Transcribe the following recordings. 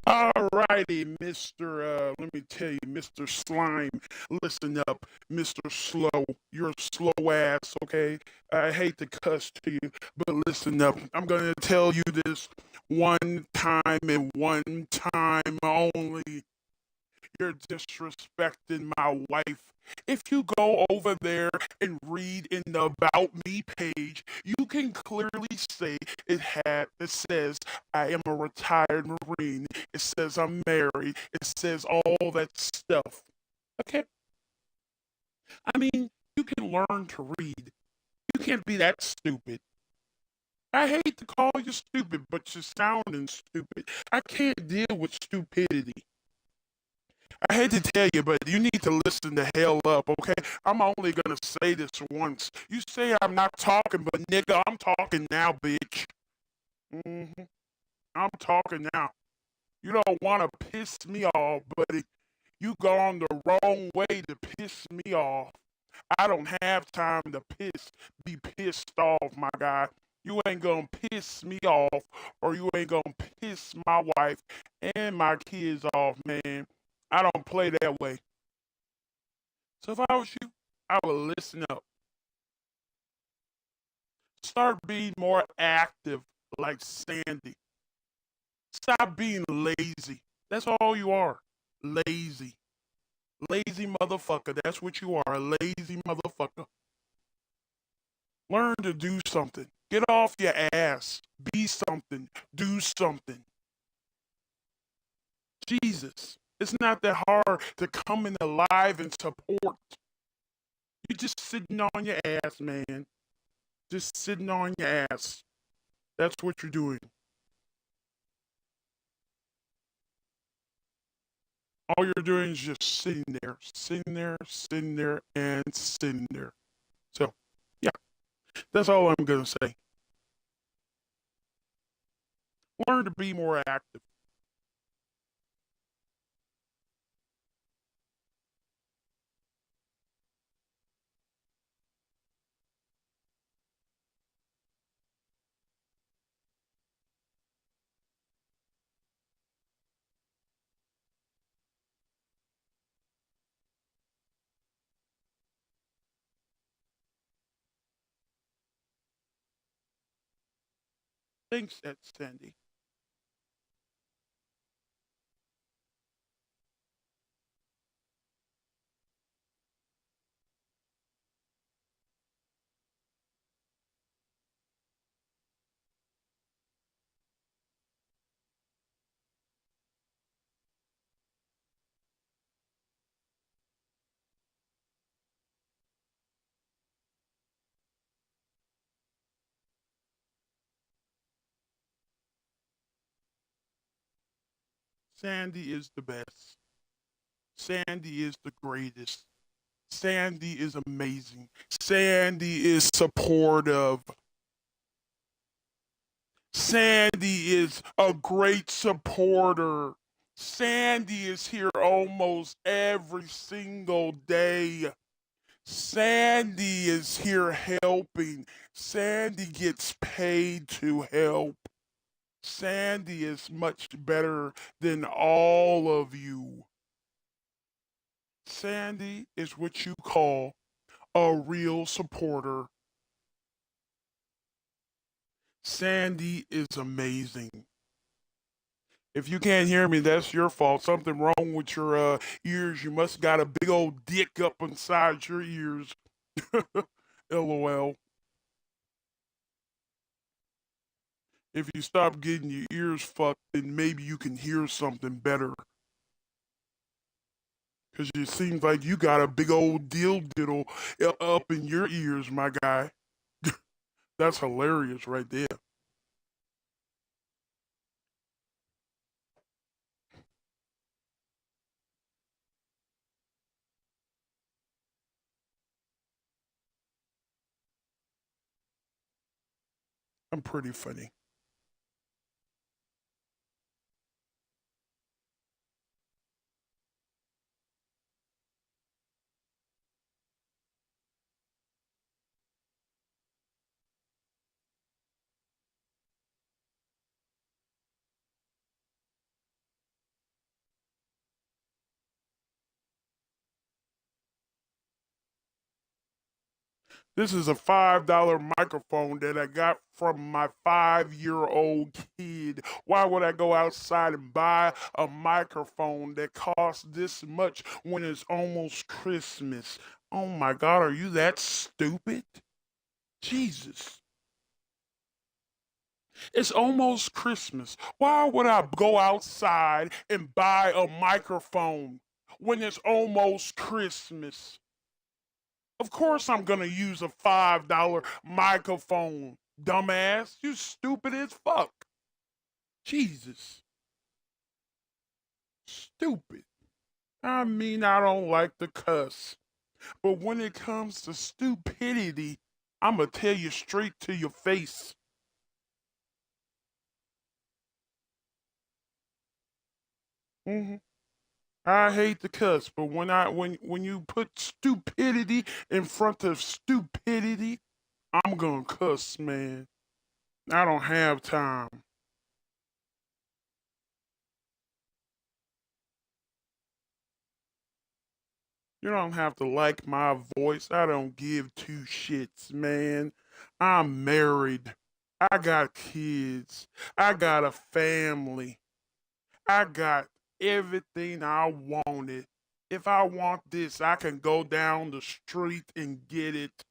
Alrighty, let me tell you, Mr. Slime, listen up, Mr. Slow. You're a slow ass, okay? I hate to cuss to you, but listen up. I'm gonna tell you this one time and one time only. You're disrespecting my wife. If you go over there and read in the About Me page, you can clearly say it says I am a retired Marine. It says I'm married. It says all that stuff. Okay? I mean, you can learn to read. You can't be that stupid. I hate to call you stupid, but you're sounding stupid. I can't deal with stupidity. I hate to tell you, but you need to listen the hell up, okay? I'm only gonna say this once. You say I'm not talking, but nigga, I'm talking now, bitch. hmm I'm talking now. You don't want to piss me off, but you gone the wrong way to piss me off. I don't have time to be pissed off, my guy. You ain't gonna piss me off, or you ain't gonna piss my wife and my kids off, man. I don't play that way. So if I was you, I would listen up. Start being more active like Sandy. Stop being lazy. That's all you are. Lazy. Lazy motherfucker. That's what you are. A lazy motherfucker. Learn to do something. Get off your ass. Be something. Do something. Jesus. It's not that hard to come in alive and support. You're just sitting on your ass, man. Just sitting on your ass. That's what you're doing. All you're doing is just sitting there, and sitting there. So, yeah, that's all I'm going to say. Learn to be more active. Thanks, that's Sandy. Sandy is the best. Sandy is the greatest. Sandy is amazing. Sandy is supportive. Sandy is a great supporter. Sandy is here almost every single day. Sandy is here helping. Sandy gets paid to help. Sandy is much better than all of you. Sandy is what you call a real supporter. Sandy is amazing. If you can't hear me, that's your fault. Something wrong with your ears. You must got a big old dick up inside your ears. LOL. If you stop getting your ears fucked, then maybe you can hear something better. Because it seems like you got a big old deal diddle up in your ears, my guy. That's hilarious right there. I'm pretty funny. This is a $5 microphone that I got from my 5-year-old kid. Why would I go outside and buy a microphone that costs this much when it's almost Christmas? Oh my God, are you that stupid? Jesus. It's almost Christmas. Why would I go outside and buy a microphone when it's almost Christmas? Of course, I'm gonna use a $5 microphone, dumbass. You stupid as fuck. Jesus. Stupid. I mean, I don't like to cuss. But when it comes to stupidity, I'm gonna tell you straight to your face. hmm I hate to cuss, but when you put stupidity in front of stupidity, I'm gonna cuss, man. I don't have time. You don't have to like my voice. I don't give two shits, man. I'm married. I got kids. I got a family. I got everything I wanted. If I want this, I can go down the street and get it.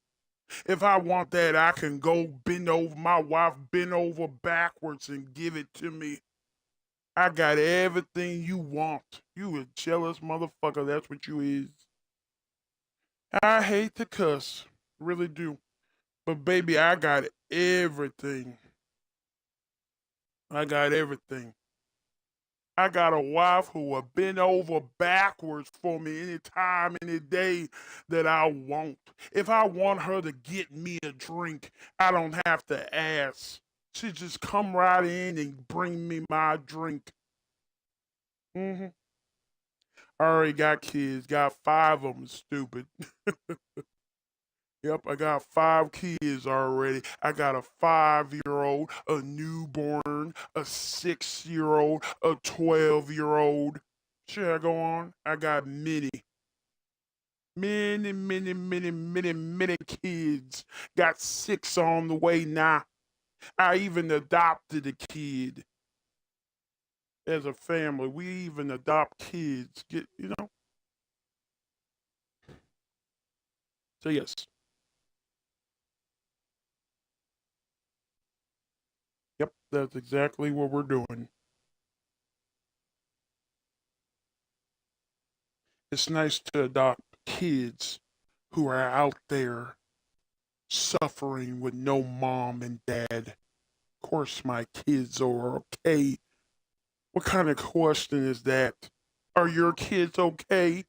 If I want that, I can go bend over my wife, bend over backwards and give it to me. I got everything you want. You a jealous motherfucker. That's what you is. I hate to cuss, really do. But baby, I got everything. I got everything. I got a wife who will bend over backwards for me any time, any day that I want. If I want her to get me a drink, I don't have to ask. She just come right in and bring me my drink. I already got kids, got 5 of them, stupid. Yep, I got 5 kids already. I got a 5-year-old, a newborn, a 6-year-old, a 12-year-old. Should I go on? I got many kids. Got 6 on the way now. I even adopted a kid as a family. We even adopt kids. So yes. Yep, that's exactly what we're doing. It's nice to adopt kids who are out there suffering with no mom and dad. Of course, my kids are okay. What kind of question is that? Are your kids okay?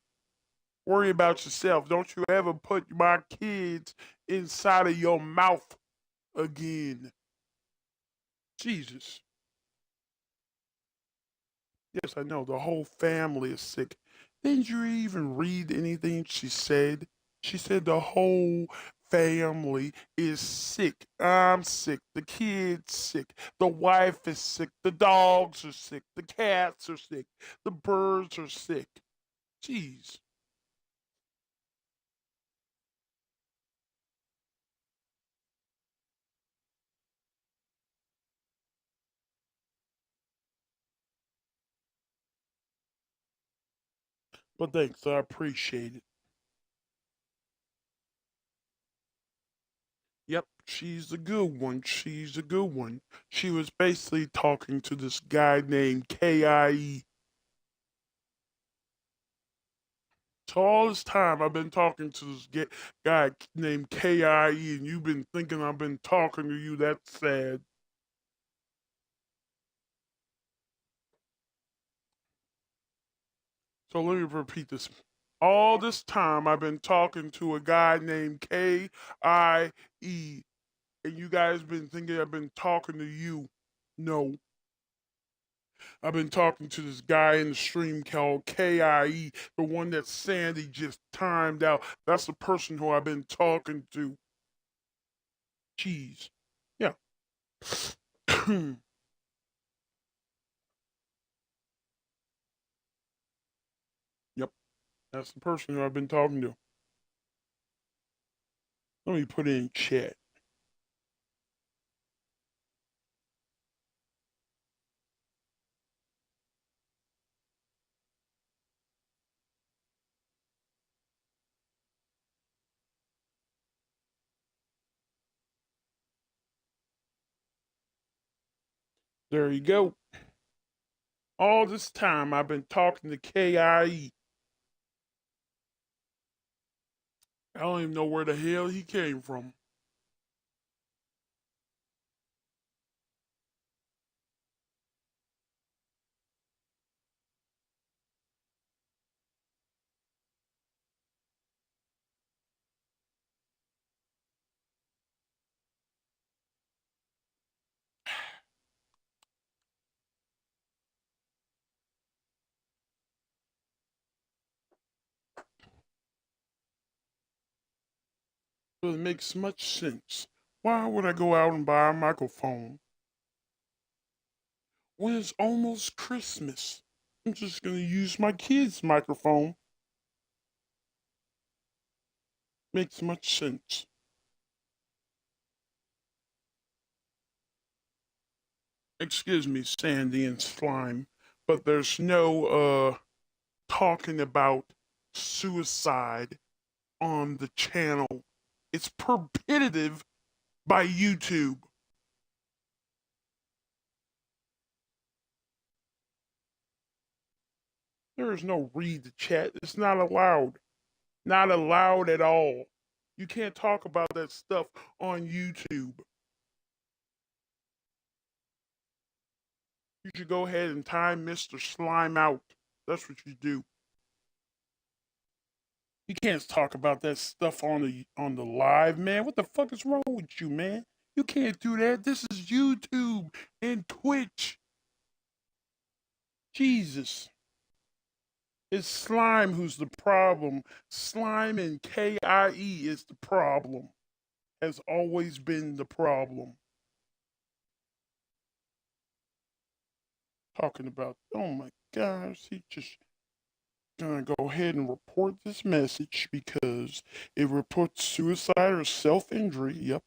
Worry about yourself. Don't you ever put my kids inside of your mouth again. Jesus. Yes, I know. The whole family is sick. Didn't you even read anything she said? She said the whole family is sick. I'm sick. The kid's sick. The wife is sick. The dogs are sick. The cats are sick. The birds are sick. Jeez. But thanks. I appreciate it. Yep, she's a good one. She's a good one. She was basically talking to this guy named KIE. So all this time I've been talking to this guy named KIE, and you've been thinking I've been talking to you. That's sad. So let me repeat this. All this time I've been talking to a guy named KIE, and you guys been thinking I've been talking to you. No, I've been talking to this guy in the stream called KIE, the one that Sandy just timed out. That's the person who I've been talking to. Jeez. Yeah. Yep. That's the person who I've been talking to. Let me put it in chat. There you go. All this time I've been talking to KIE. I don't even know where the hell he came from. But it makes much sense. Why would I go out and buy a microphone when it's almost Christmas? I'm just going to use my kid's microphone. Makes much sense. Excuse me, Sandy and Slime, but there's no talking about suicide on the channel. It's prohibitive by YouTube. There is no read the chat. It's not allowed. Not allowed at all. You can't talk about that stuff on YouTube. You should go ahead and time Mr. Slime out. That's what you do. You can't talk about that stuff on the live, man. What the fuck is wrong with you, man? You can't do that. This is YouTube and Twitch. Jesus. It's Slime who's the problem. Slime and KIE is the problem. Has always been the problem. Talking about, oh my gosh, he just gonna go ahead and report this message because it reports suicide or self-injury. Yep.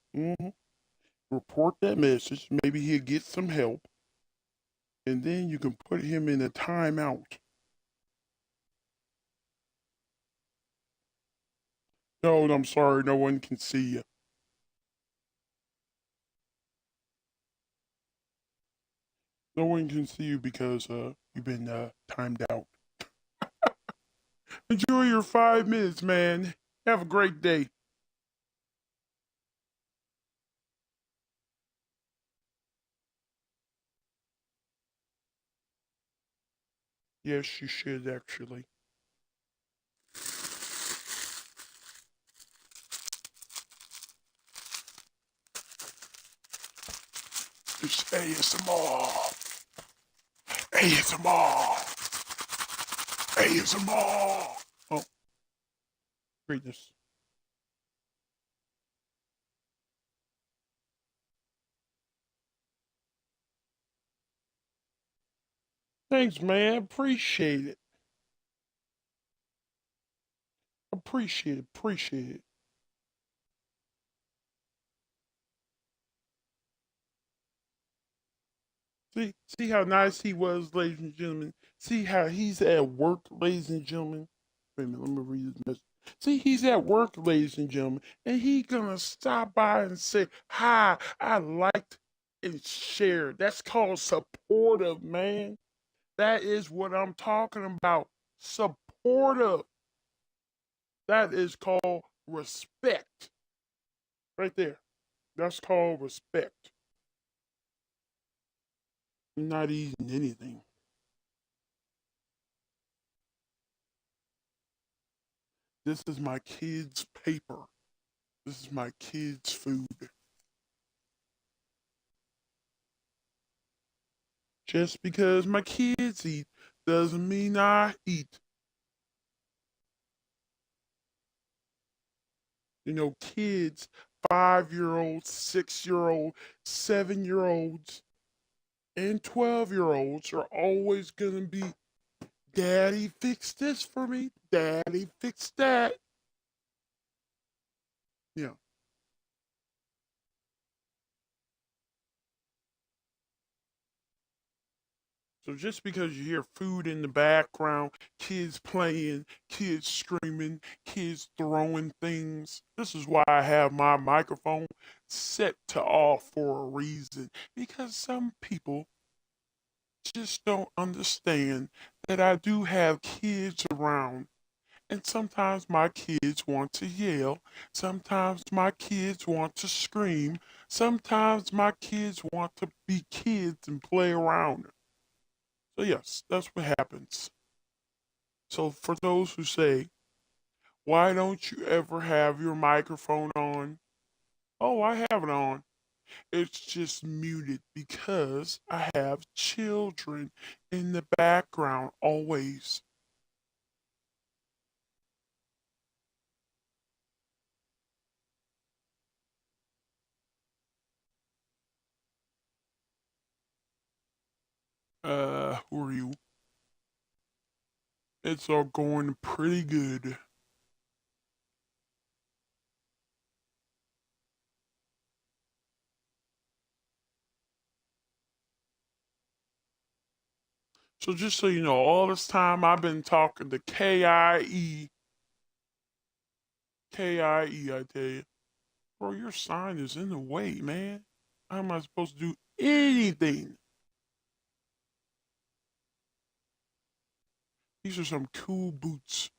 Report that message. Maybe he'll get some help. And then you can put him in a timeout. No, I'm sorry, no one can see you. No one can see you because you've been timed out. Enjoy your 5 minutes, man. Have a great day. Yes, you should actually. Just ASMR. ASMR. ASMR. Oh, greatness. Thanks, man. Appreciate it. Appreciate it. Appreciate it. See how nice he was, ladies and gentlemen. See how he's at work, ladies and gentlemen. Wait a minute, let me read this message. See, he's at work, ladies and gentlemen, and he gonna stop by and say, "Hi, I liked and shared." That's called supportive, man. That is what I'm talking about. Supportive. That is called respect. Right there. That's called respect. You're not eating anything. This is my kid's paper. This is my kid's food. Just because my kids eat doesn't mean I eat. You know, kids, 5-year-olds, 6-year-olds, 7-year-olds, and 12-year-olds are always going to be, Daddy, fix this for me. Daddy, fix that. Yeah. So just because you hear food in the background, kids playing, kids screaming, kids throwing things, this is why I have my microphone set to off for a reason. Because some people just don't understand that I do have kids around. And sometimes my kids want to yell. Sometimes my kids want to scream. Sometimes my kids want to be kids and play around. So, yes, that's what happens. So, for those who say, why don't you ever have your microphone on? Oh, I have it on. It's just muted because I have children in the background always. Who are you? It's all going pretty good. So just so you know, all this time I've been talking to KIE. KIE, I tell you. Bro, your sign is in the way, man. How am I supposed to do anything? These are some cool boots.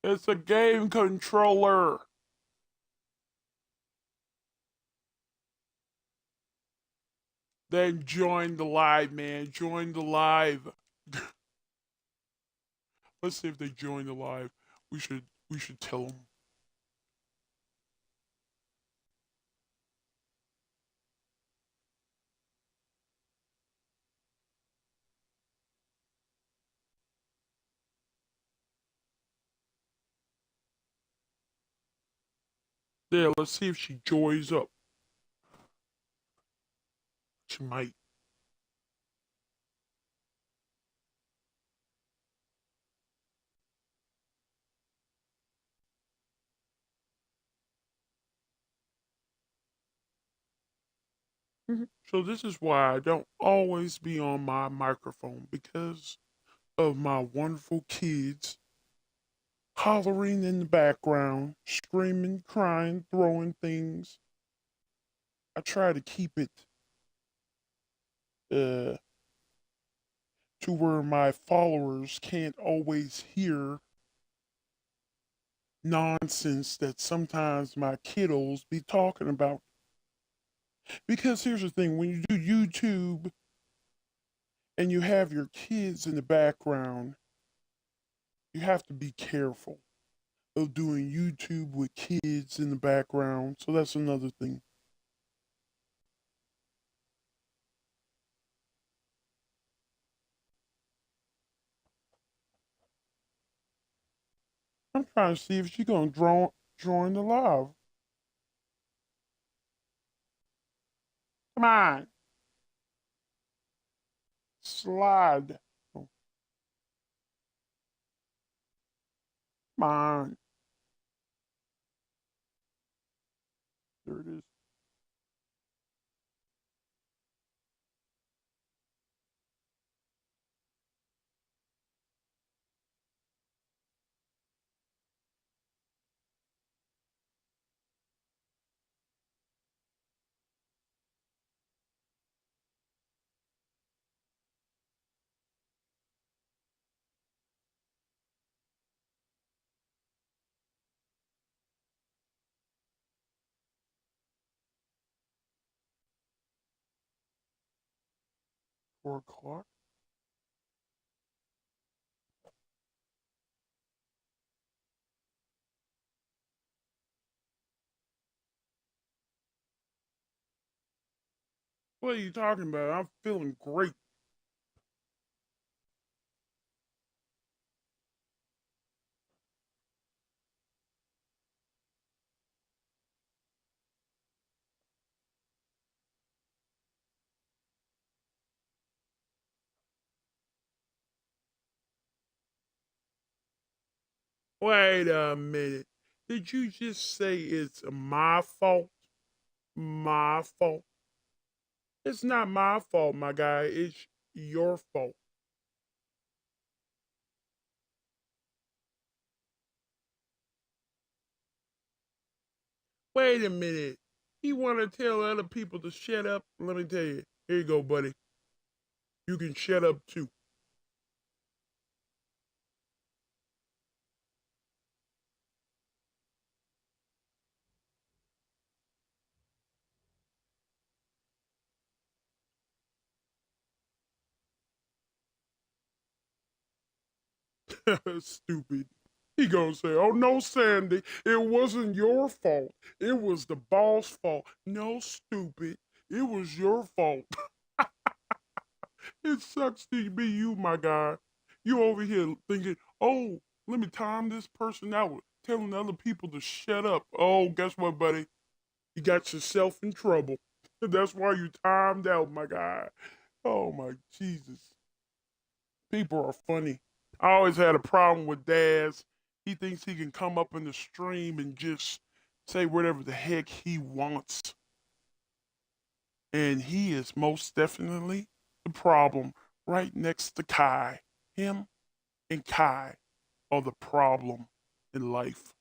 It's a game controller. Then join the live, man. Join the live. Let's see if they join the live. We should tell them. Yeah, let's see if she joins up. She might. So this is why I don't always be on my microphone because of my wonderful kids hollering in the background, screaming, crying, throwing things. I try to keep it uh, to where my followers can't always hear nonsense that sometimes my kiddos be talking about. Because here's the thing, when you do YouTube and you have your kids in the background, you have to be careful of doing YouTube with kids in the background. So that's another thing. I'm trying to see if she's gonna join the live. Come on, slide. Oh, come on. There it is. Four o'clock. What are you talking about? I'm feeling great. Wait a minute. Did you just say it's my fault? My fault? It's not my fault, my guy. It's your fault. Wait a minute. You want to tell other people to shut up? Let me tell you. Here you go, buddy. You can shut up too. Stupid. He gonna say, "Oh no, Sandy, it wasn't your fault. It was the boss' fault." No, stupid. It was your fault. It sucks to be you, my guy. You over here thinking, "Oh, let me time this person out," telling other people to shut up. Oh, guess what, buddy? You got yourself in trouble. That's why you timed out, my guy. Oh my Jesus. People are funny. I always had a problem with Daz. He thinks he can come up in the stream and just say whatever the heck he wants. And he is most definitely the problem right next to Kai. Him and Kai are the problem in life.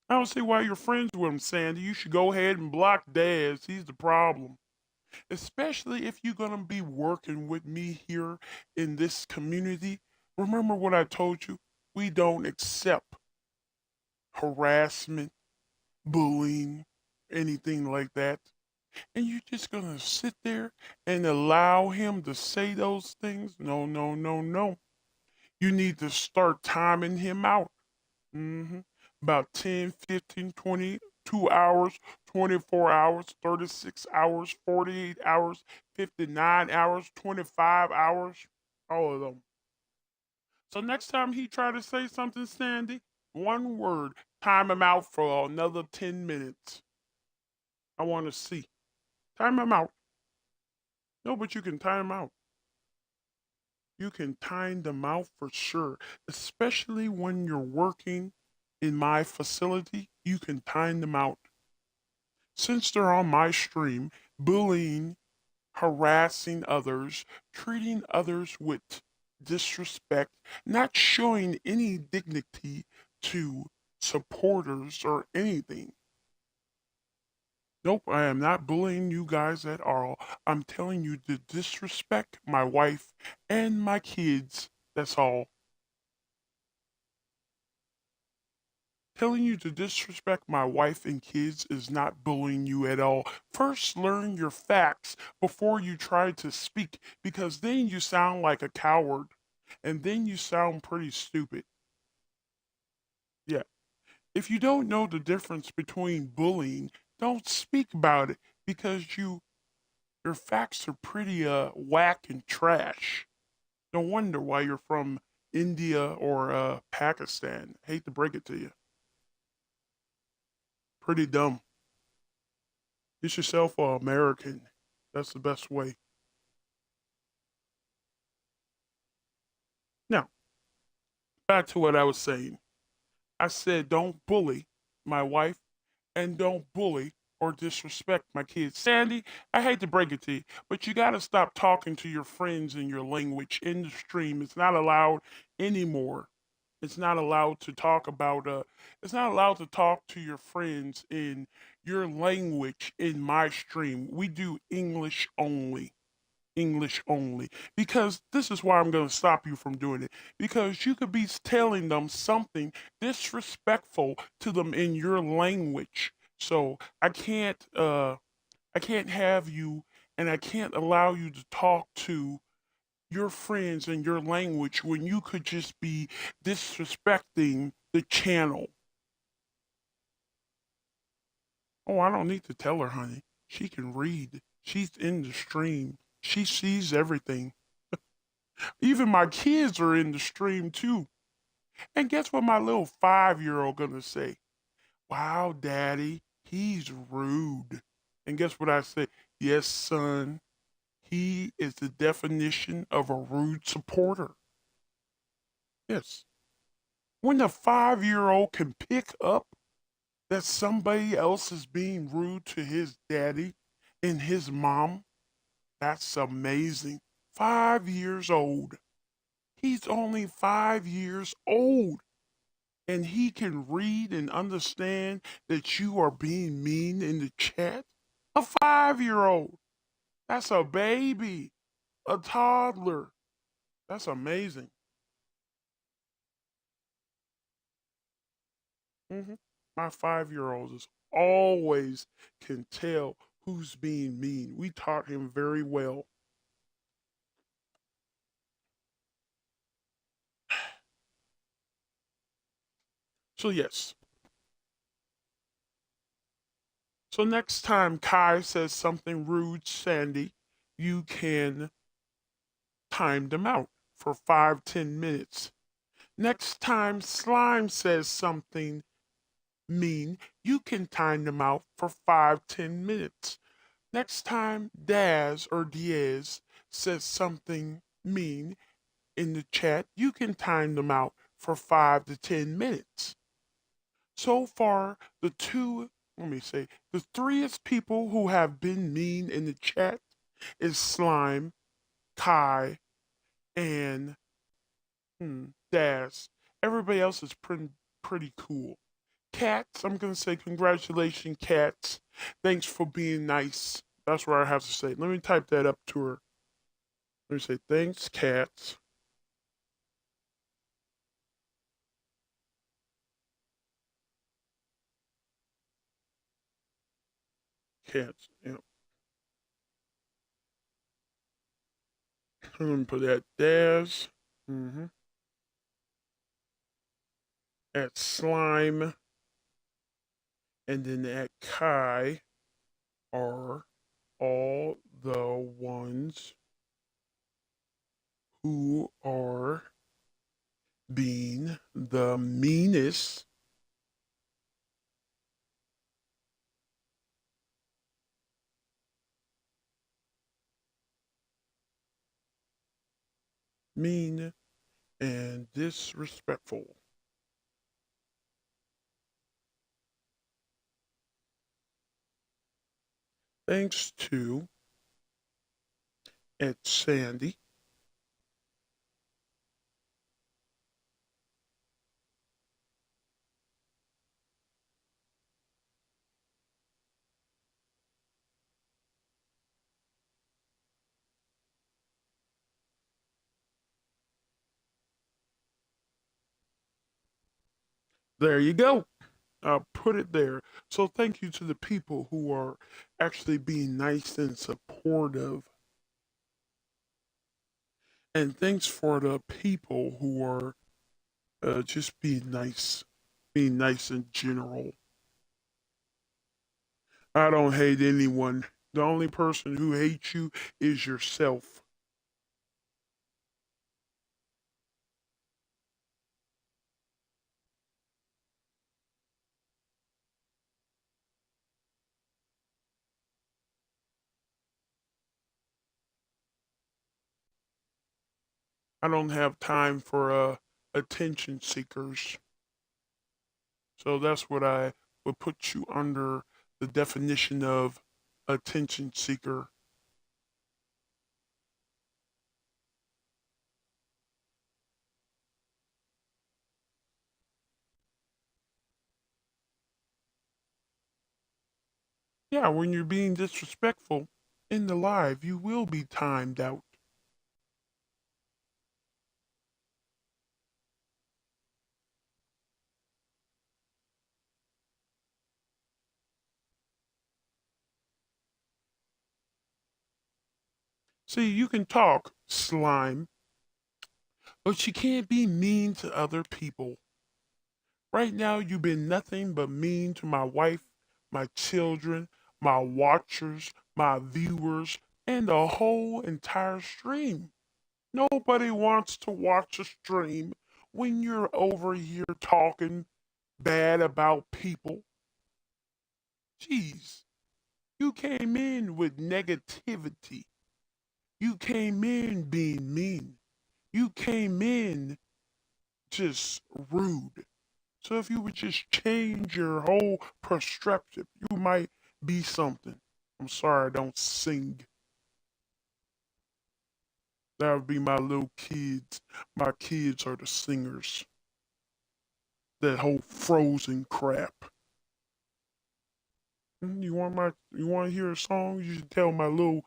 I don't see why you're friends with him, Sandy. You should go ahead and block Daz. He's the problem. Especially if you're going to be working with me here in this community. Remember what I told you? We don't accept harassment, bullying, anything like that. And you're just going to sit there and allow him to say those things? No, no, no, no. You need to start timing him out. Mm-hmm. About 10, 15, 22 hours, 24 hours, 36 hours, 48 hours, 59 hours, 25 hours, all of them. So next time he try to say something, Sandy, one word, time him out for another 10 minutes. I want to see. Time him out. No, but you can time him out. You can time them out for sure, especially when you're working in my facility. You can time them out. Since they're on my stream, bullying, harassing others, treating others with disrespect, not showing any dignity to supporters or anything. Nope, I am not bullying you guys at all. I'm telling you to disrespect my wife and my kids. That's all. Telling you to disrespect my wife and kids is not bullying you at all. First, learn your facts before you try to speak, because then you sound like a coward and then you sound pretty stupid. Yeah. If you don't know the difference between bullying, don't speak about it because your facts are pretty whack and trash. No wonder why you're from India or Pakistan. Hate to break it to you. Pretty dumb. Get yourself a American. That's the best way. Now, back to what I was saying. I said don't bully my wife and don't bully or disrespect my kids. Sandy, I hate to break it to you, but you got to stop talking to your friends in your language in the stream. It's not allowed anymore. It's not allowed to talk about it's not allowed to talk to your friends in your language in my stream. We do English only. English only. Because this is why I'm going to stop you from doing it. Because you could be telling them something disrespectful to them in your language. So I can't have you and I can't allow you to talk to your friends in your language when you could just be disrespecting the channel. Oh, I don't need to tell her, honey. She can read. She's in the stream. She sees everything. Even my kids are in the stream too. And guess what my little 5-year-old gonna say? Wow, daddy, he's rude. And guess what I say? Yes, son, he is the definition of a rude supporter. Yes. When a 5-year-old can pick up that somebody else is being rude to his daddy and his mom, that's amazing. 5 years old. He's only 5 years old. And he can read and understand that you are being mean in the chat. A 5-year-old. That's a baby. A toddler. That's amazing. hmm My 5-year-old is always can tell who's being mean. We taught him very well. So, yes. So, next time Kai says something rude, Sandy, you can time them out for 5-10 minutes. Next time Slime says something mean, you can time them out for 5-10 minutes. Next time Daz or Diaz says something mean in the chat, you can time them out for 5 to 10 minutes. So far, the threest people who have been mean in the chat is Slime, Kai, and Daz. Everybody else is pretty cool. Cats, I'm gonna say congratulations, Cats. Thanks for being nice. That's what I have to say. Let me type that up to her. Let me say thanks, Cats. Cats. Yeah. Let me put that Daz. At Slime. And then at Kai are all the ones who are being the meanest mean and disrespectful. Thanks to Ed Sandy. There you go. Put it there. So thank you to the people who are actually being nice and supportive. And thanks for the people who are just being nice in general. I don't hate anyone. The only person who hates you is yourself. I don't have time for attention seekers. So that's what I would put you under the definition of attention seeker. Yeah, when you're being disrespectful in the live, you will be timed out. See, you can talk, Slime, but you can't be mean to other people. Right now, you've been nothing but mean to my wife, my children, my watchers, my viewers, and the whole entire stream. Nobody wants to watch a stream when you're over here talking bad about people. Jeez, you came in with negativity. You came in being mean. You came in just rude. So if you would just change your whole perspective, you might be something. I'm sorry I don't sing. That would be my little kids. My kids are the singers. That whole frozen crap. You want to hear a song? You should tell my little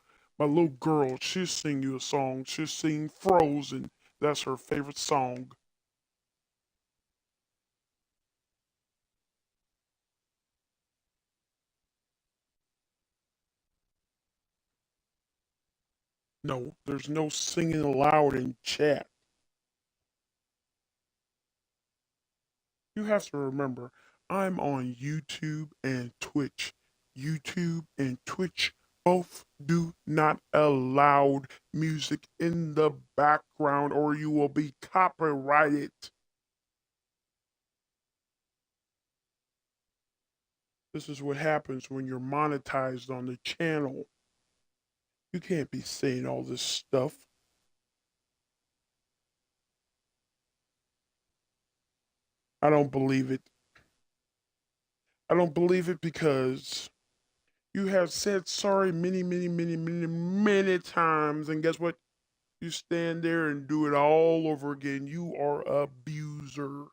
girl. She'll sing you a song. She'll sing Frozen. That's her favorite song. No, there's no singing aloud in chat. You have to remember, I'm on YouTube and Twitch. YouTube and Twitch both do not allow music in the background or you will be copyrighted. This is what happens when you're monetized on the channel. You can't be saying all this stuff. I don't believe it. I don't believe it because you have said sorry many, many, many, many, many times. And guess what? You stand there and do it all over again. You are a abuser.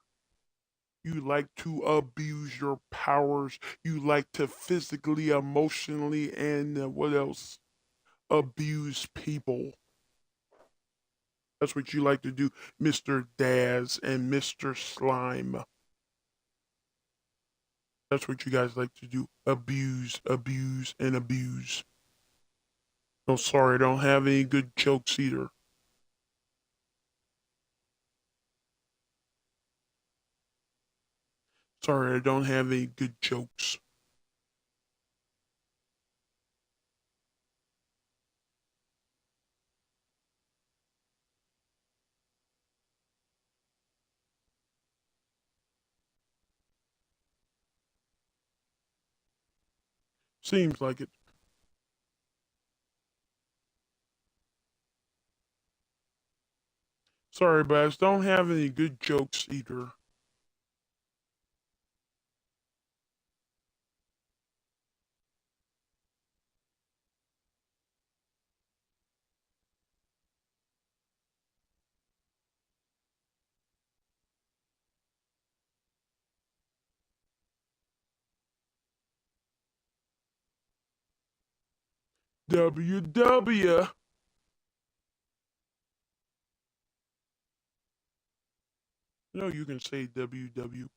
You like to abuse your powers. You like to physically, emotionally, and what else? Abuse people. That's what you like to do, Mr. Daz and Mr. Slime. That's what you guys like to do. Abuse, abuse, and abuse. Oh, sorry, I don't have any good jokes either. Sorry, I don't have any good jokes. Seems like it. Sorry, but I don't have any good jokes either. WW. No, you can say WW.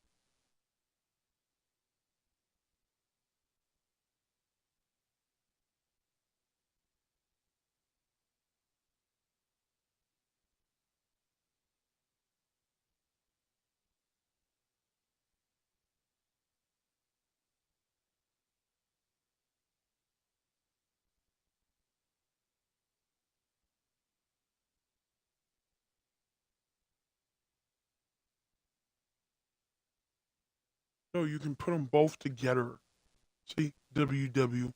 No, you can put them both together. See, WW.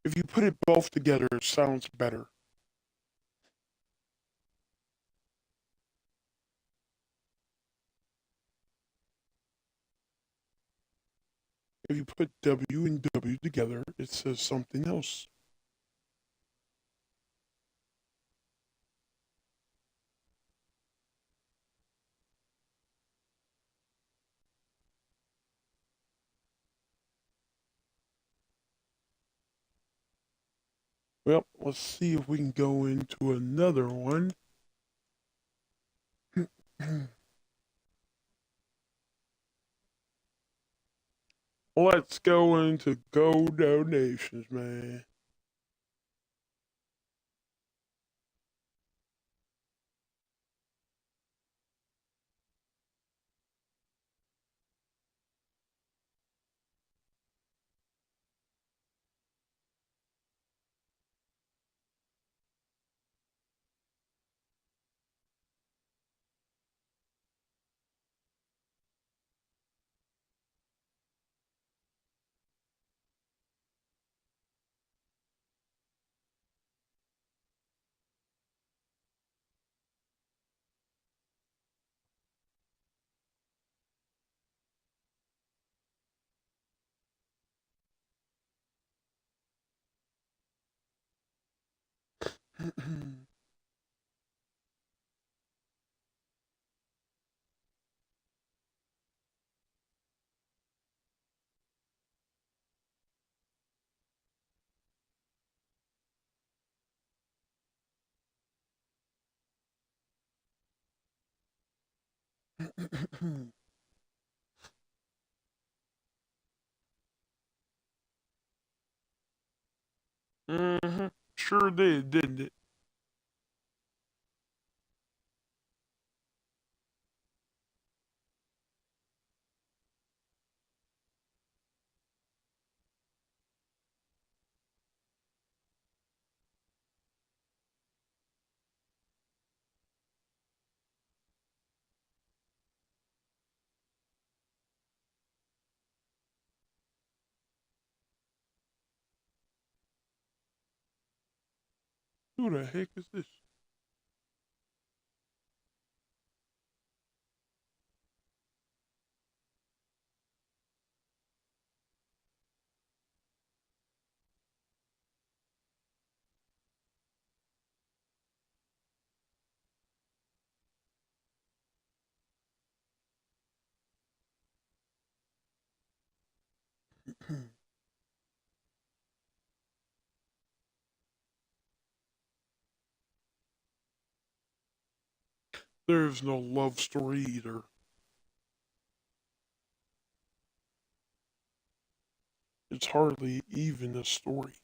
If you put it both together, it sounds better. If you put W and W together, it says something else. Well, let's see if we can go into another one. Let's go into Go Donations, man. Mm-hmm. Sure did, didn't it? Who the heck is this? There's no love story either. It's hardly even a story.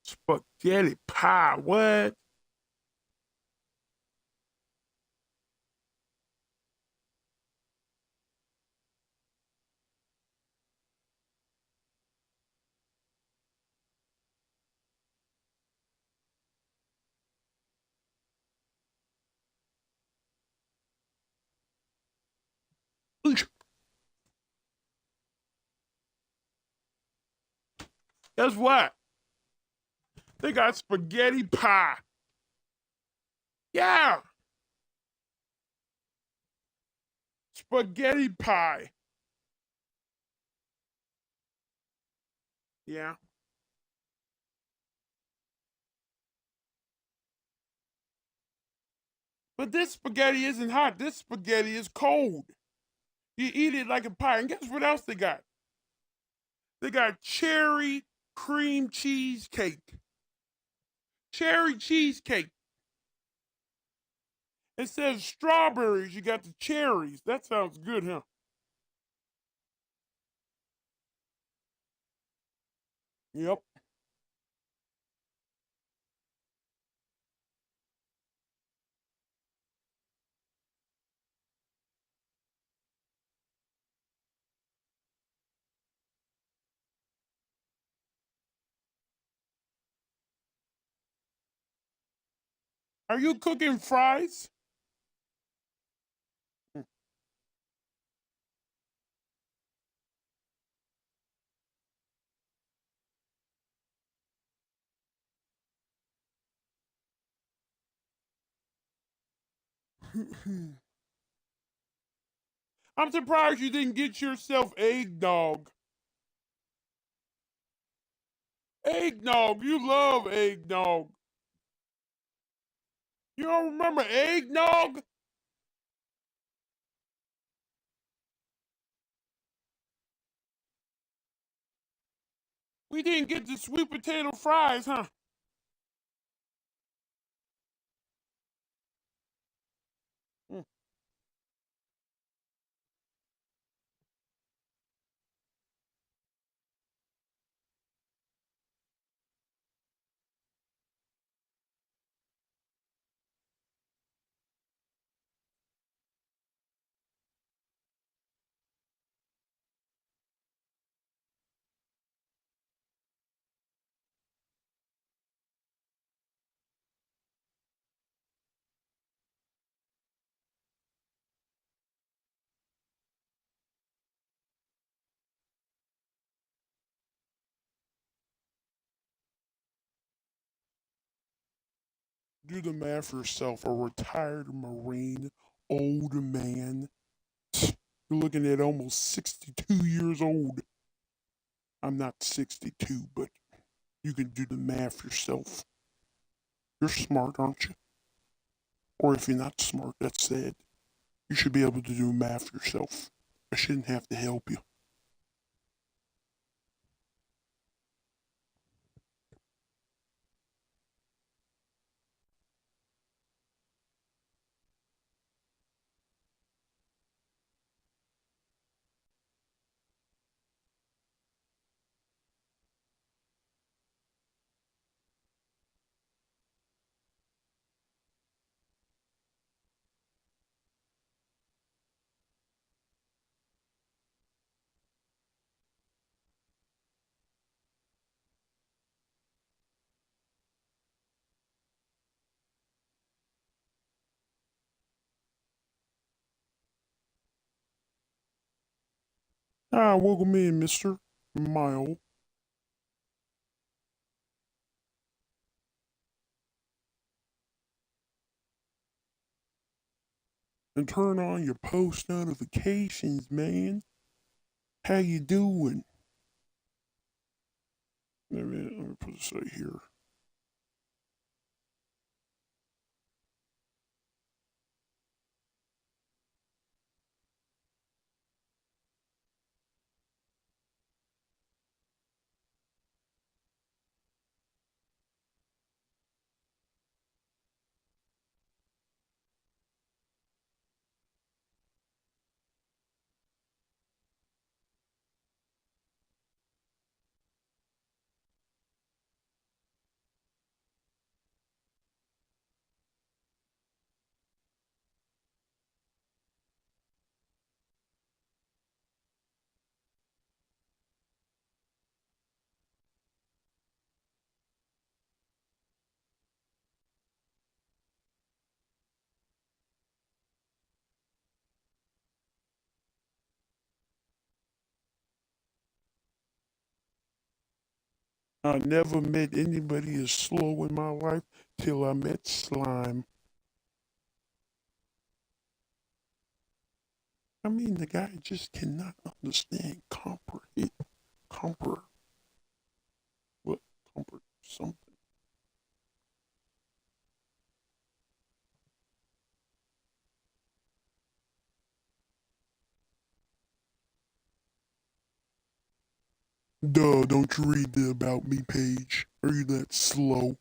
Spaghetti pie, what? Guess what? They got spaghetti pie. Yeah, spaghetti pie. Yeah. But this spaghetti isn't hot. This spaghetti is cold. You eat it like a pie. And guess what else they got? They got cherry cream cheesecake. Cherry cheesecake. It says strawberries. You got the cherries. That sounds good, huh? Yep. Are you cooking fries? I'm surprised you didn't get yourself eggnog. Eggnog. You love eggnog. You don't remember eggnog? We didn't get the sweet potato fries, huh? Mm. Do the math yourself. A retired Marine, old man. You're looking at almost 62 years old. I'm not 62, but you can do the math yourself. You're smart, aren't you? Or if you're not smart, that's sad. You should be able to do math yourself. I shouldn't have to help you. Welcome in, Mr. Mile. And turn on your post notifications, man. How you doing? Let me put this right here. I never met anybody as slow in my life till I met Slime. I mean, the guy just cannot understand, comprehend, comfort, what, comfort, something. Duh, don't you read the About Me page? Are you that slow?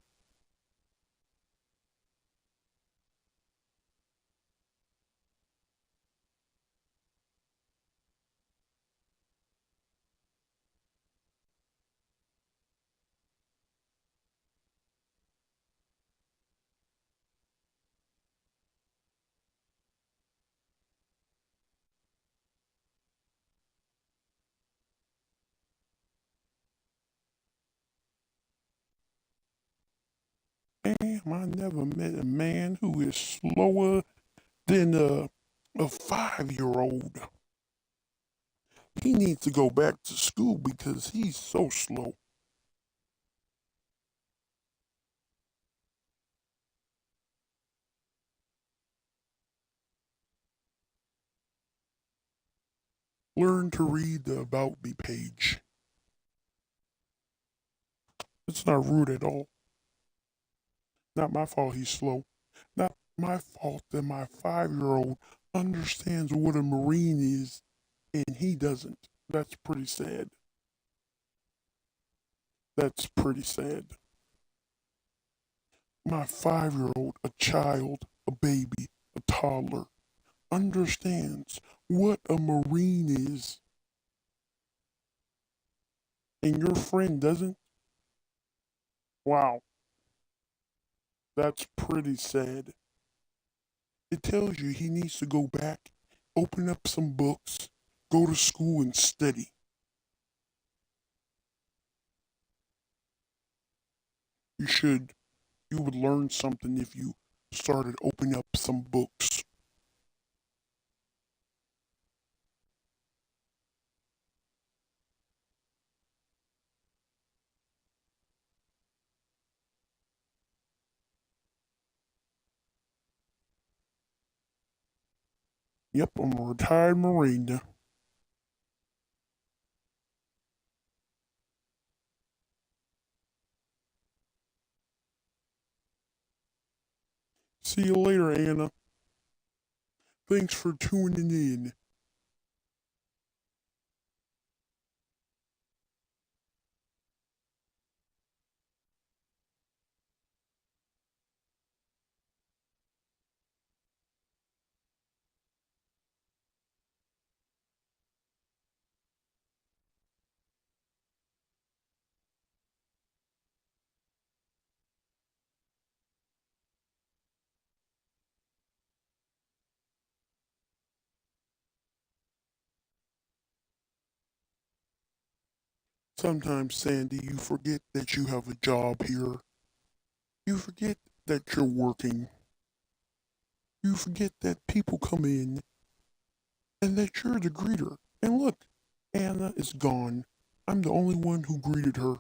Damn, I never met a man who is slower than a 5-year-old. He needs to go back to school because he's so slow. Learn to read the About Me page. It's not rude at all. Not my fault he's slow. Not my fault that my 5-year-old understands what a Marine is and he doesn't. That's pretty sad. That's pretty sad. My 5-year-old, a child, a baby, a toddler, understands what a Marine is, and your friend doesn't? Wow, that's pretty sad. It tells you he needs to go back, open up some books, go to school and study. You should. You would learn something if you started opening up some books. Yep, I'm a retired Marine. See you later, Anna. Thanks for tuning in. Sometimes, Sandy, you forget that you have a job here. You forget that you're working. You forget that people come in and that you're the greeter. And look, Anna is gone. I'm the only one who greeted her.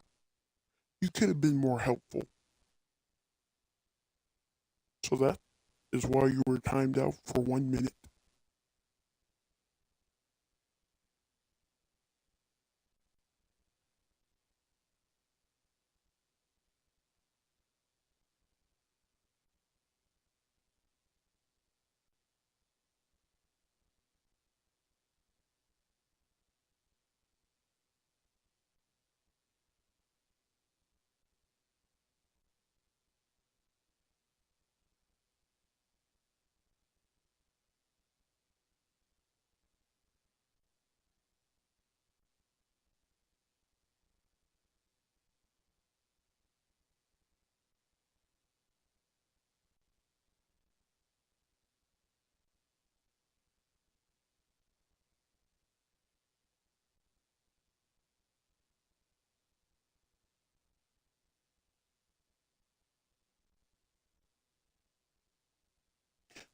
You could have been more helpful. So that is why you were timed out for 1 minute.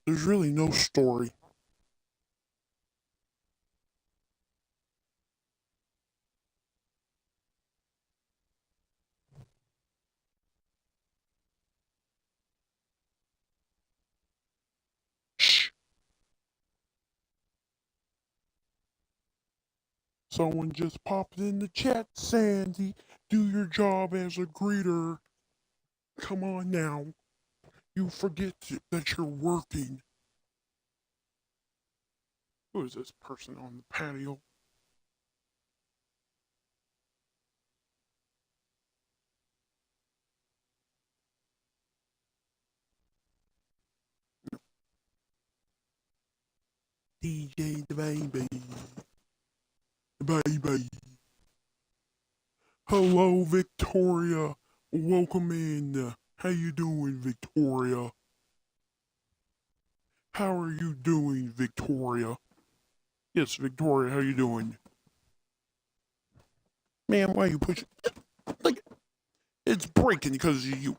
There's really no story. Shh. Someone just popped in the chat, Sandy. Do your job as a greeter. Come on now. You forget that you're working. Who is this person on the patio? DJ the baby. The baby. Hello, Victoria. Welcome in. How you doing, Victoria? How are you doing, Victoria? Yes, Victoria, how you doing? Man, why you pushing? Like, it's breaking because of you.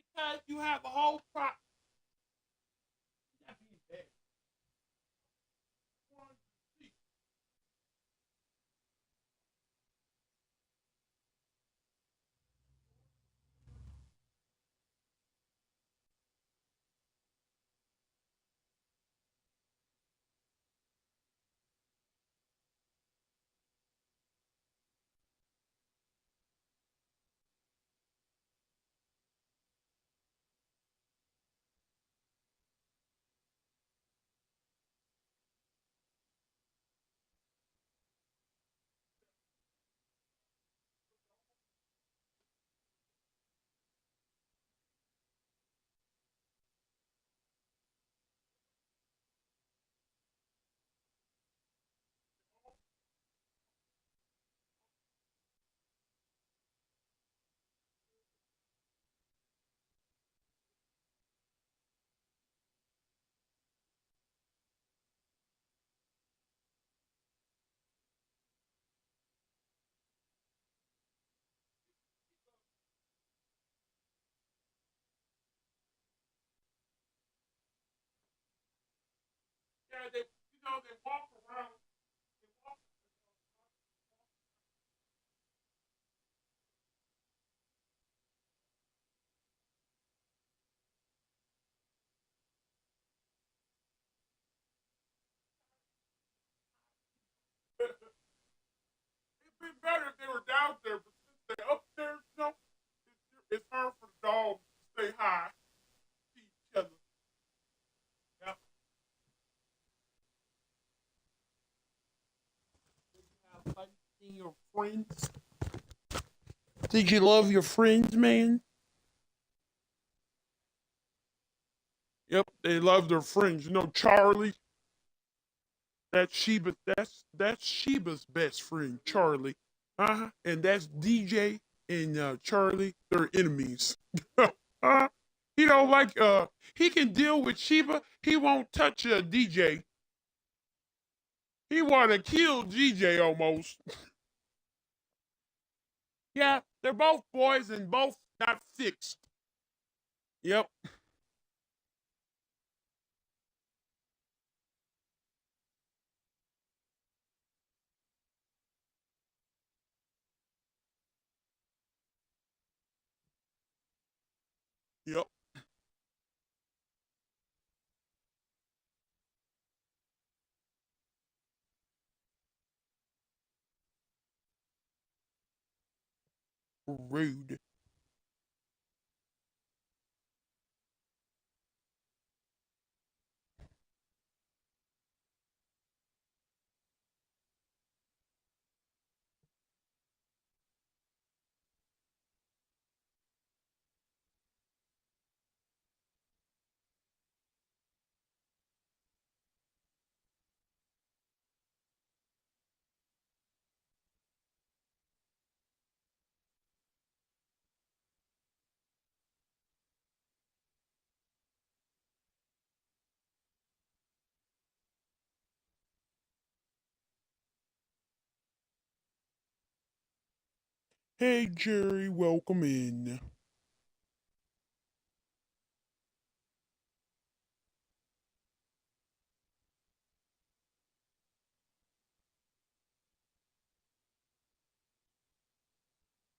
Because you have a whole crop. Yeah, they walk around. They walk. It'd be better if they were down there, but since they're up there, it's hard for the dogs to stay high, see each other. Yep. Have fun seeing your friends. Did you love your friends, man? Yep, they love their friends. You know, Charlie. That's Sheba. That's Sheba's best friend, Charlie. And that's DJ and Charlie. They're enemies. He don't like. He can deal with Sheba. He won't touch DJ. He want to kill DJ almost. Yeah, they're both boys and both not fixed. Yep. Yep. Rude. Hey Jerry, welcome in.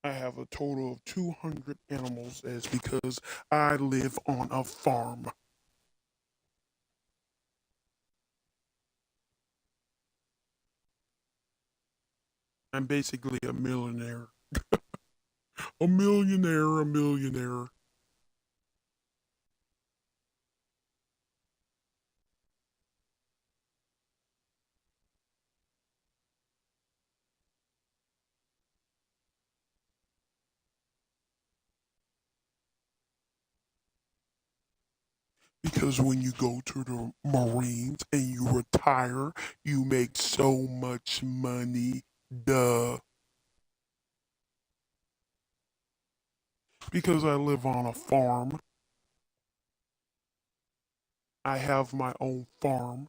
I have a total of 200 animals as because I live on a farm. I'm basically a millionaire. A millionaire, a millionaire. Because when you go to the Marines and you retire, you make so much money. Duh. Because I live on a farm. I have my own farm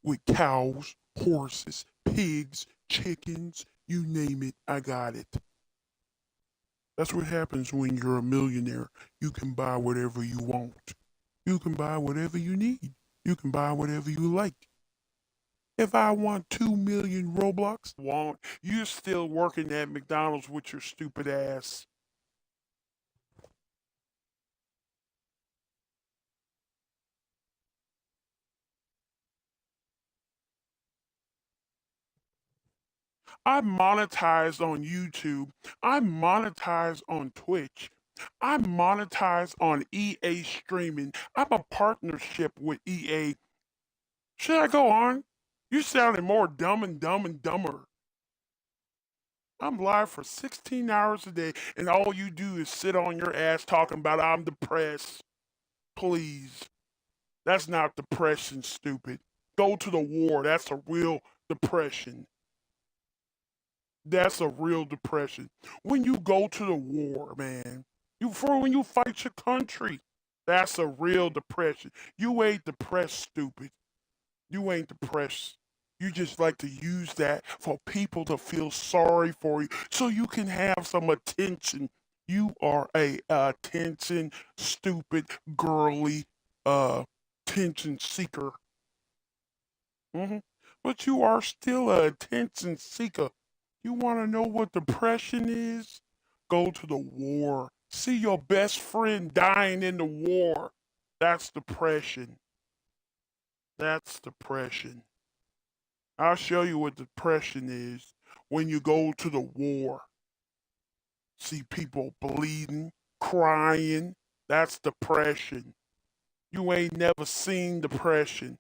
with cows, horses, pigs, chickens, you name it, I got it. That's what happens when you're a millionaire. You can buy whatever you want. You can buy whatever you need. You can buy whatever you like. If I want 2 million Roblox, won't. You're still working at McDonald's with your stupid ass. I monetize on YouTube. I monetize on Twitch. I monetize on EA streaming. I'm a partnership with EA. Should I go on? You sounding more dumb and dumb and dumber. I'm live for 16 hours a day, and all you do is sit on your ass talking about I'm depressed. Please. That's not depression, stupid. Go to the war. That's a real depression. That's a real depression. When you go to the war, man, when you fight your country, that's a real depression. You ain't depressed, stupid. You ain't depressed. You just like to use that for people to feel sorry for you so you can have some attention. You are a attention, stupid, girly, attention seeker. hmm But you are still a attention seeker. You want to know what depression is? Go to the war. See your best friend dying in the war. That's depression. That's depression. I'll show you what depression is when you go to the war. See people bleeding, crying. That's depression. You ain't never seen depression.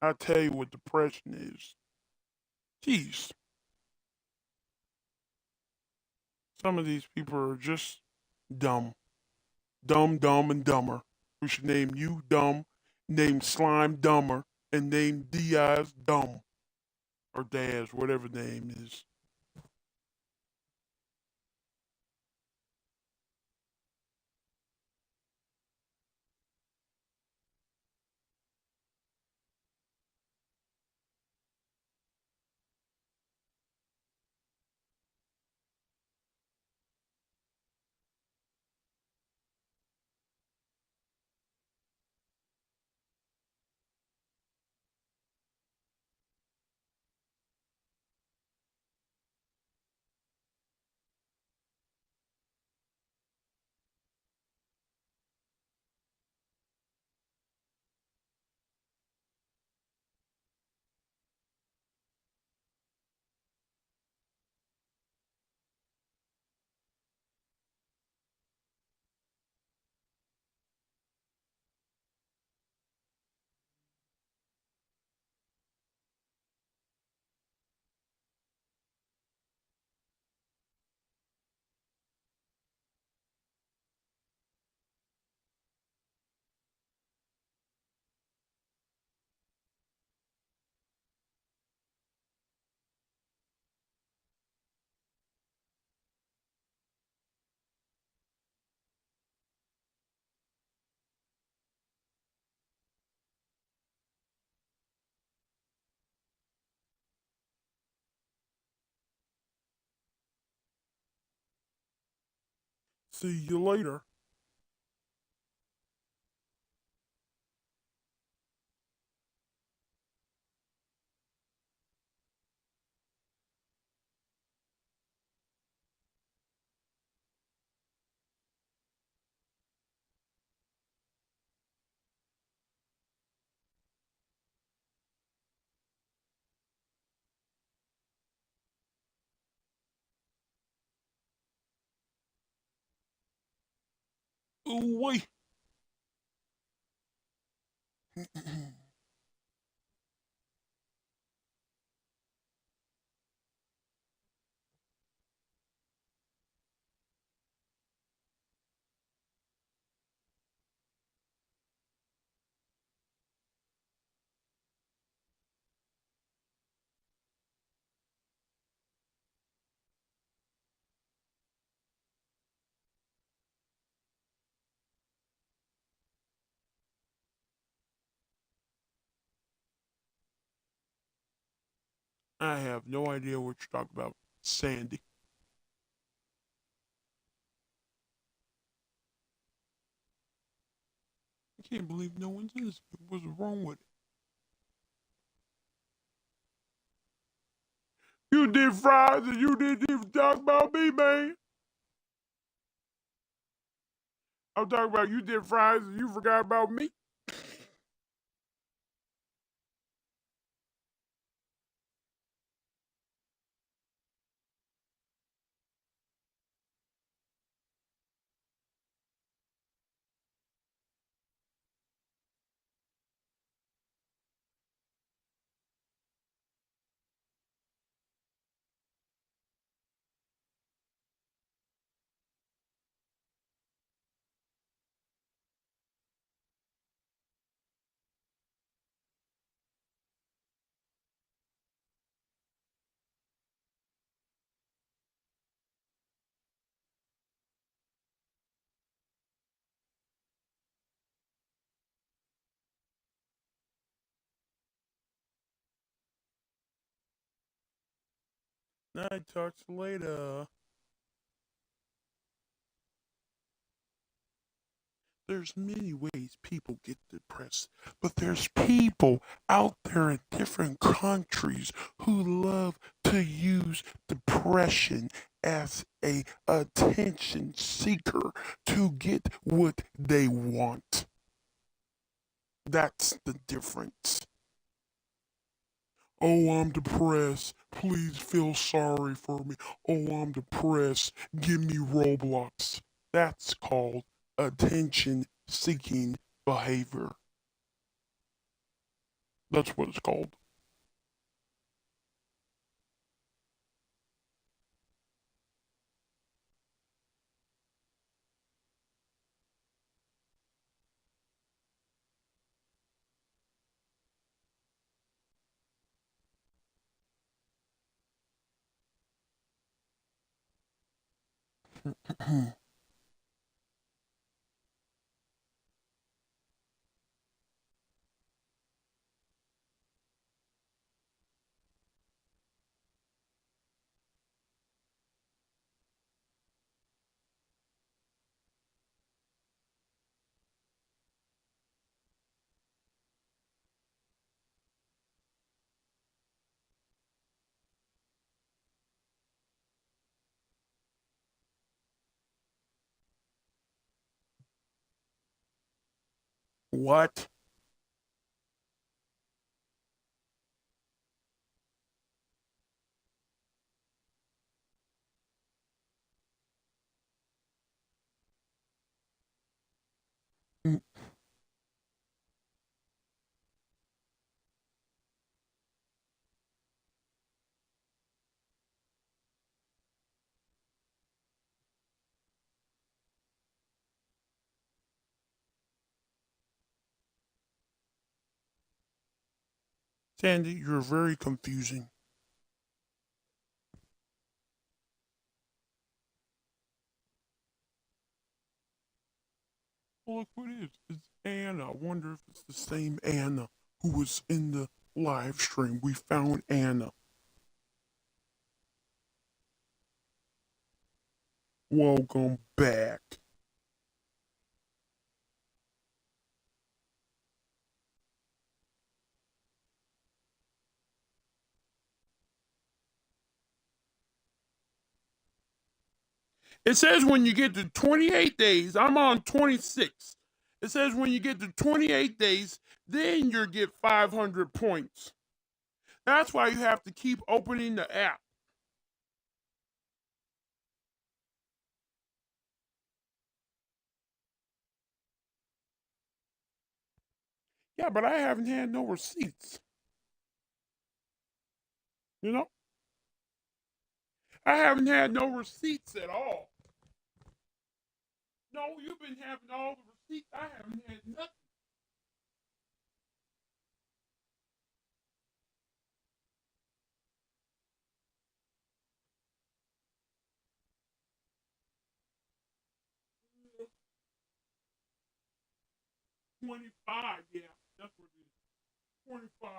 I'll tell you what depression is. Jeez, some of these people are just dumb. Dumb, dumb, and dumber. We should name you dumb, name Slime dumber, and name Diaz dumb. Or Daz, whatever the name is. See you later. Ooh, wait. I have no idea what you're talking about, Sandy. I can't believe no one's in this. What's wrong with it? You did fries and you didn't even talk about me, man. I'm talking about you did fries and you forgot about me. I talk to you later. There's many ways people get depressed, but there's people out there in different countries who love to use depression as a attention seeker to get what they want. That's the difference. Oh, I'm depressed. Please feel sorry for me. Oh, I'm depressed. Give me Roblox. That's called attention seeking behavior. That's what it's called. What? Sandy, you're very confusing. Well, look what it is. It's Anna. I wonder if it's the same Anna who was in the live stream. We found Anna. Welcome back. It says when you get to 28 days, I'm on 26. It says when you get to 28 days, then you get 500 points. That's why you have to keep opening the app. Yeah, but I haven't had no receipts. You know, I haven't had no receipts at all. No, you've been having all the receipts. I haven't had nothing. 25, yeah, that's what it is. 25.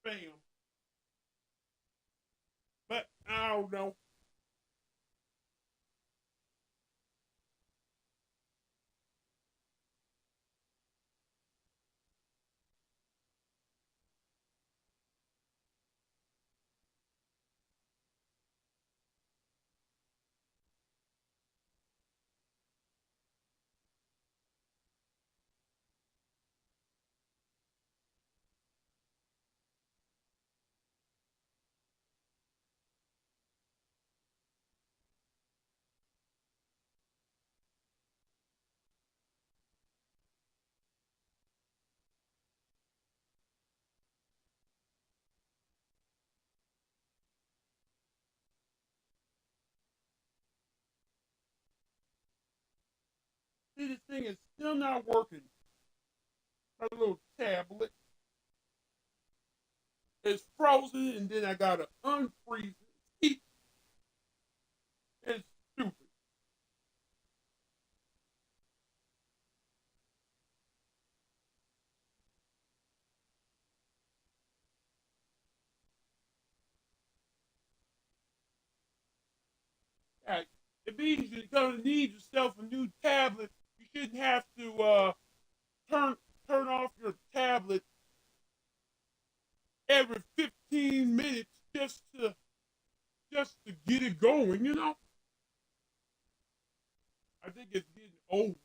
spam. But I don't know. See, this thing is still not working. My little tablet is frozen, and then I gotta unfreeze it. It's stupid. Yeah, it means you're gonna need yourself a new tablet. You shouldn't have to turn turn off your tablet every 15 minutes just to get it going. I think it's getting old.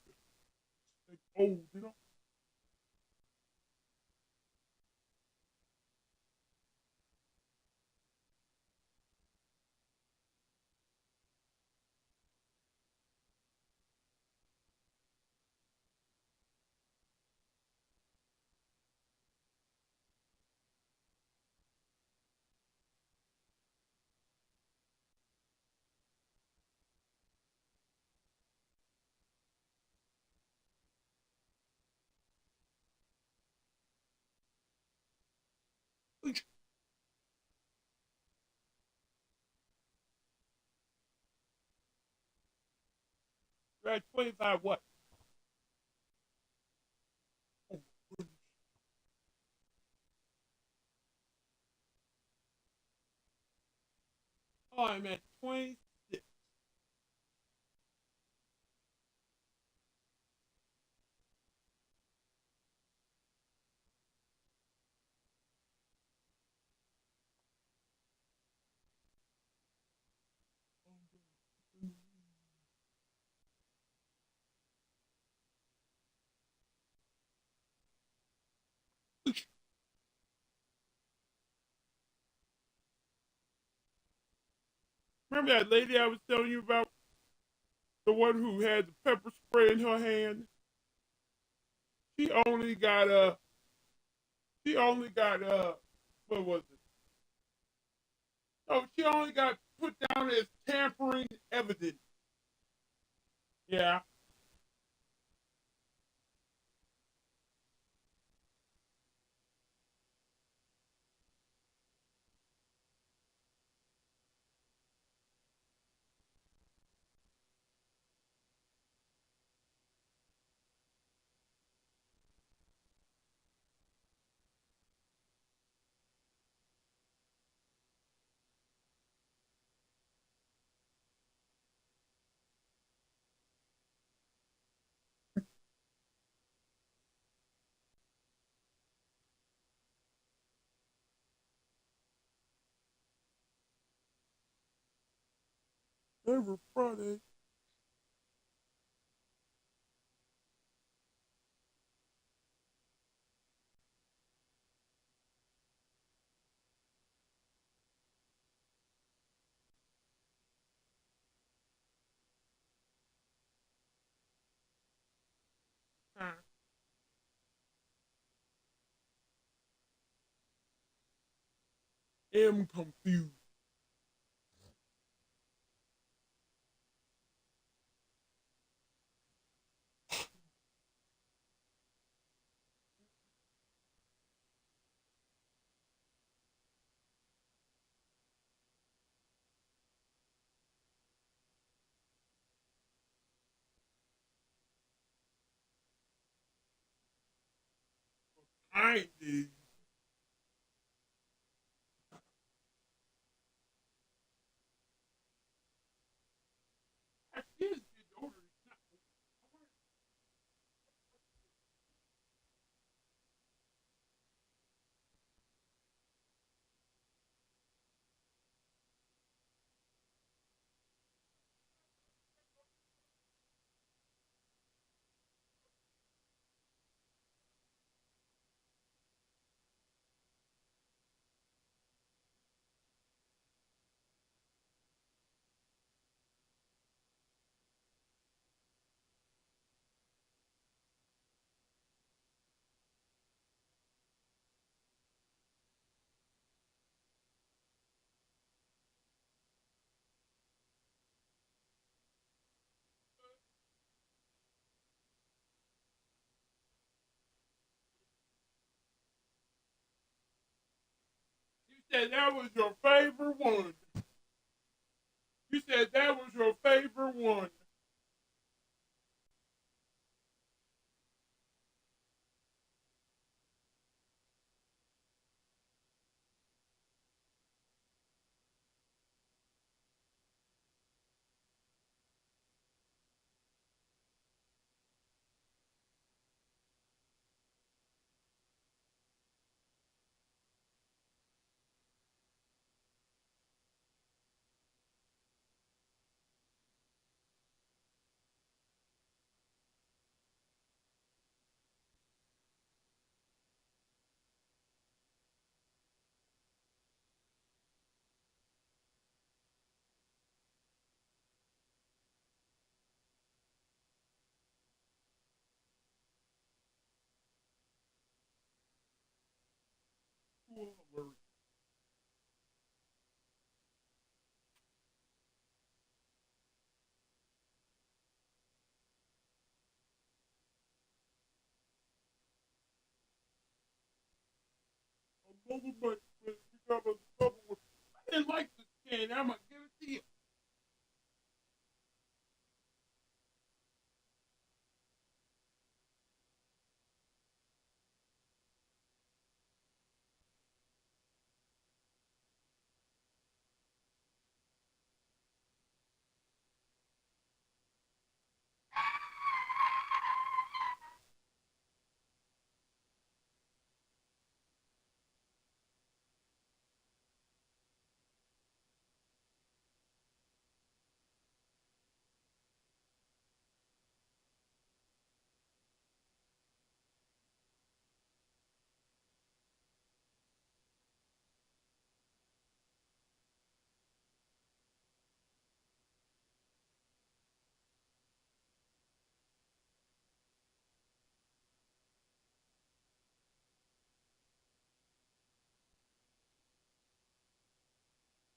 It's old. You're at 25 what? Oh, I'm at 26. Remember that lady I was telling you about? The one who had the pepper spray in her hand? She only got she only got what was it? No, she only got put down as tampering evidence. Yeah. Every Friday. I am confused. I did. said that was your favorite one. You said that was your favorite one. Cool. But because of trouble with, I didn't like the skin. I'm gonna give it to you.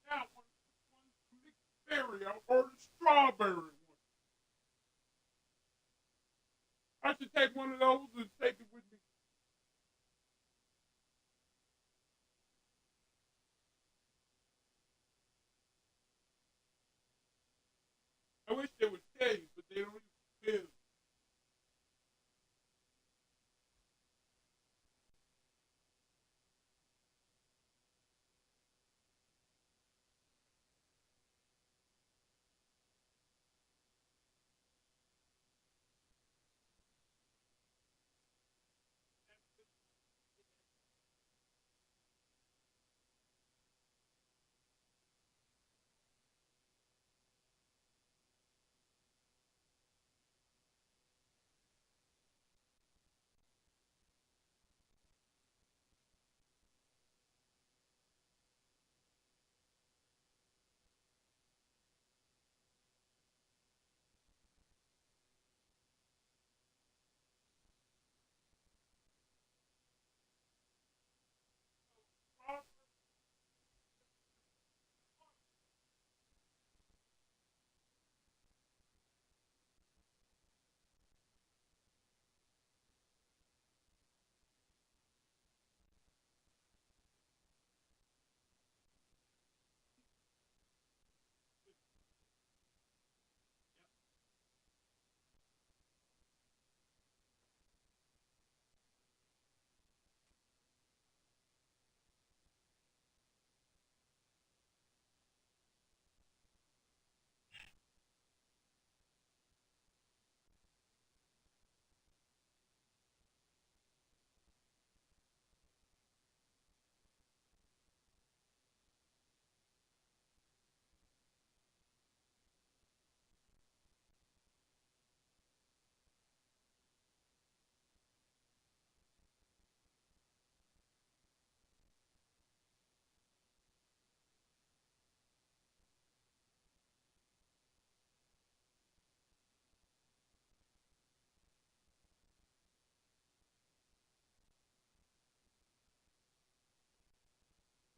That one mixed berry or the strawberry one. I should take one of those and take it with me. I wish they would tell you, but they don't even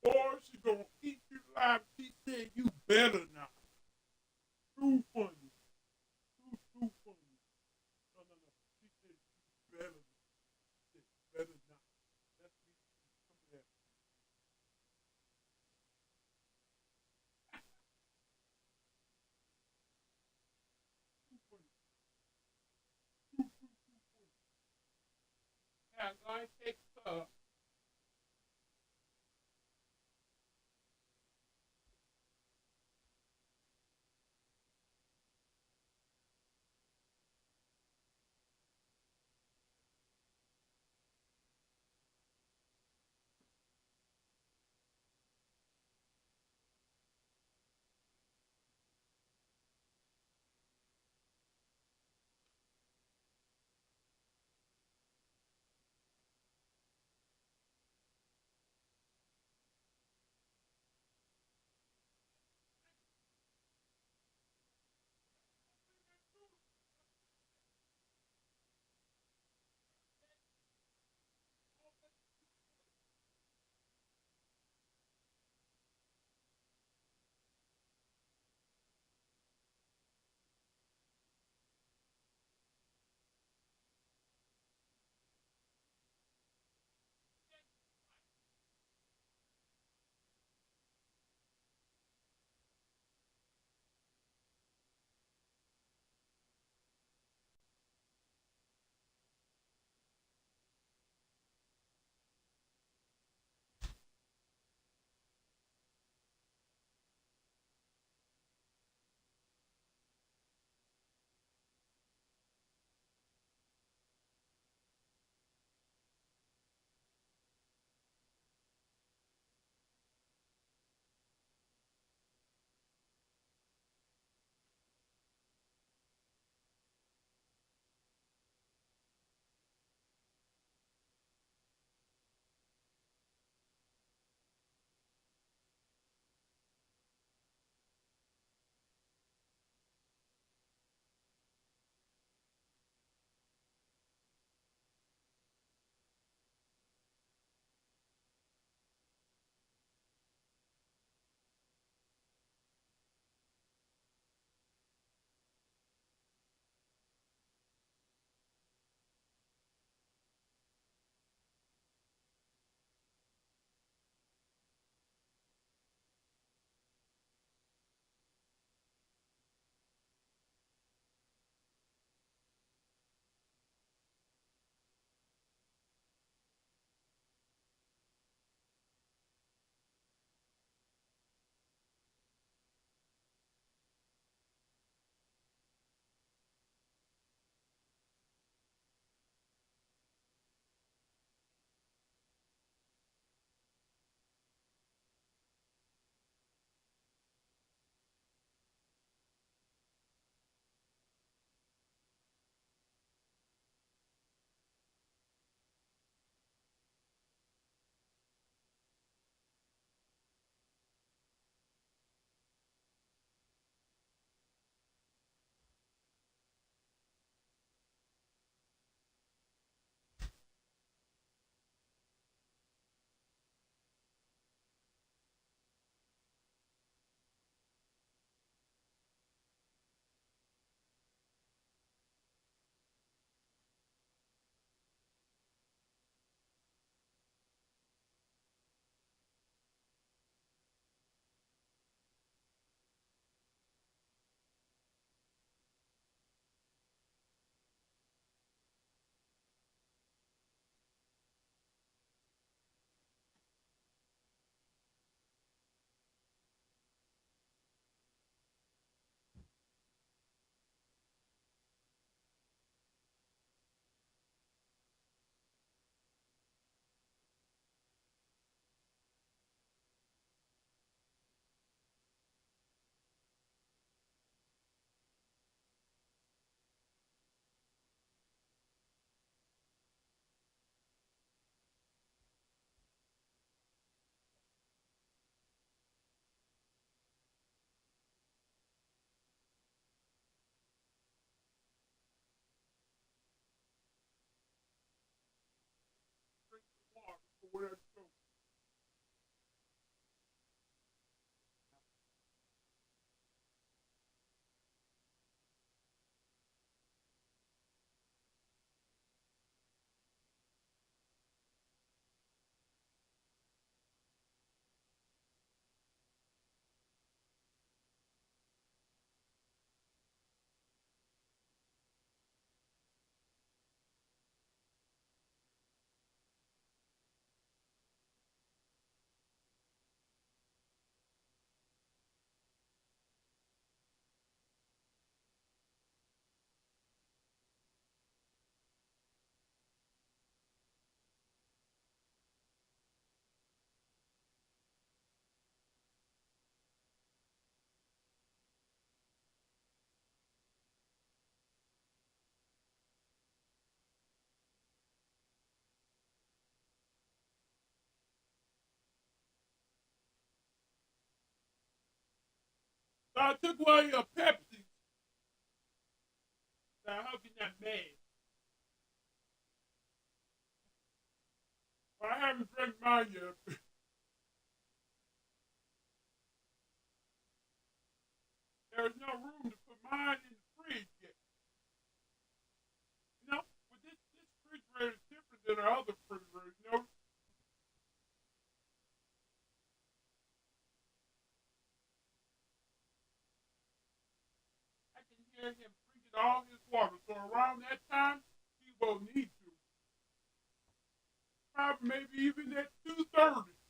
tell. Or she gonna eat you alive. She said you better not. Too funny. Too funny. No, no, no. She said you better not. She said better not. That's me. Come here. as I take the water. I took away a Pepsi. Now, how can that mad? Well, I haven't drank mine yet. There's no room to put mine in the fridge yet. You know, but this refrigerator is different than our other refrigerators. You know, I can hear him drinking all his water. So around that time, he will need to. Probably maybe even at 2:30.